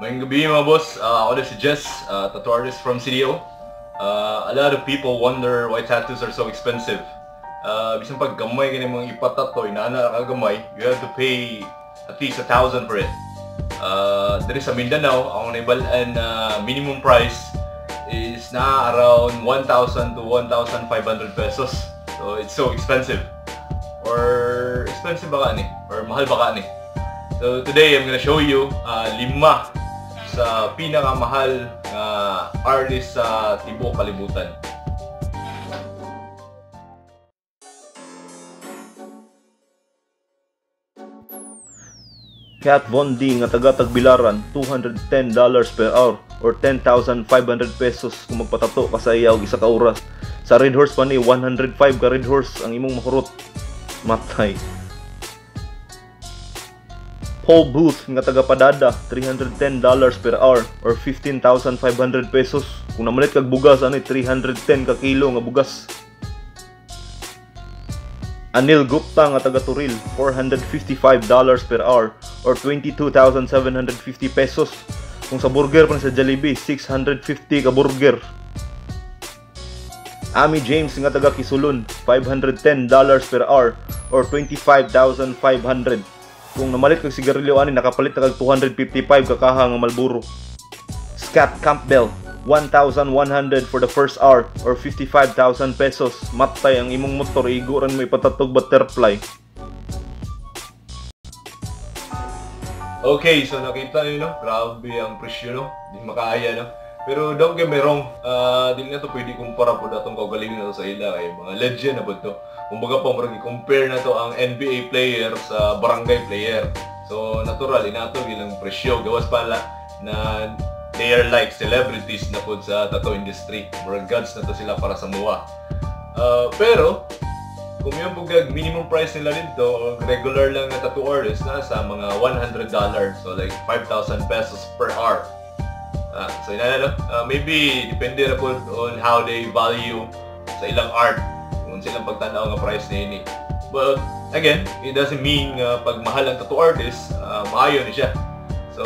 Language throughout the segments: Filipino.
Mayang gabi mga boss, ako na si Jess, tattoo artist from CDO. A lot of people wonder why tattoos are so expensive. Bisan pag gamay ka mga ipatato, inaana ka gamay, you have to pay at least 1,000 for it. There is sa Mindanao, ang naibalaan minimum price is na around 1,000 to 1,500 pesos. So it's so expensive. Or expensive ba ka ni? Or mahal ba ka ni? So today I'm gonna show you 5 sa pinakamahal na artist sa tibuok kalibutan. Kat Von D nga taga Tagbilaran, $210 per hour or 10,500 pesos kung magpatato ka sa iya og isa ka oras. Sa Red Horse pa ni 105 ka Red Horse ang imong makurot. Matay. Paul Booth nga taga Padada, $310 per hour or 15,500 pesos. Kung namalit kag bugas ani 310 ka kilo nga bugas. Anil Gupta nga taga Turil, $455 per hour or 22,750 pesos. Kung sa burger pa sa Jollibee, 650 ka burger. Ami James nga taga Kisulun, $510 per hour or 25,500. Kung namalit kag sigarilyo ani nakapalit na kag 255 ka kaha nga Marlboro. Scott Campbell, 1,100 for the first hour or 55,000 pesos. Matay ang imong motor, iguran mo ipatatog butterfly. Okay, so nakita nyo, no? Grabe ang presyo, no? Di makaaya, no? Pero don't get me wrong, di na to pwede kumpara po na itong kagaling na to sa ila. Mga legend na po ito. Kumbaga po, marang i-compare na to ang NBA player sa barangay player. So, natural, inatog ilang presyo. Gawas pala na they are like celebrities na po sa tattoo industry. Marang gods na to sila para sa MUA. Pero, kung yung pugag minimum price nila dito, regular lang na tattoo artist, nasa mga $100. So, like 5,000 pesos per hour. So, maybe depende na po on how they value sa ilang art. Kung silang pagtanaw ng price na yun. But again, it doesn't mean pag mahal ang tattoo artist, maayo na siya. So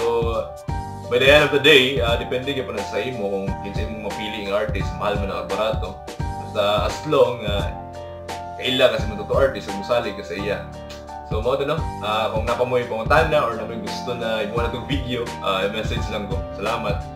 by the end of the day, depende ka pa na sa imo kung kinsa imong mapili ang artist, mahal man ang barato. Basta as long kailan kasi mo tattoo artist, musalig ka sa iya. So mo no, kung napamoy pangutana or naman gusto na imo na itong video, message lang ko. Salamat.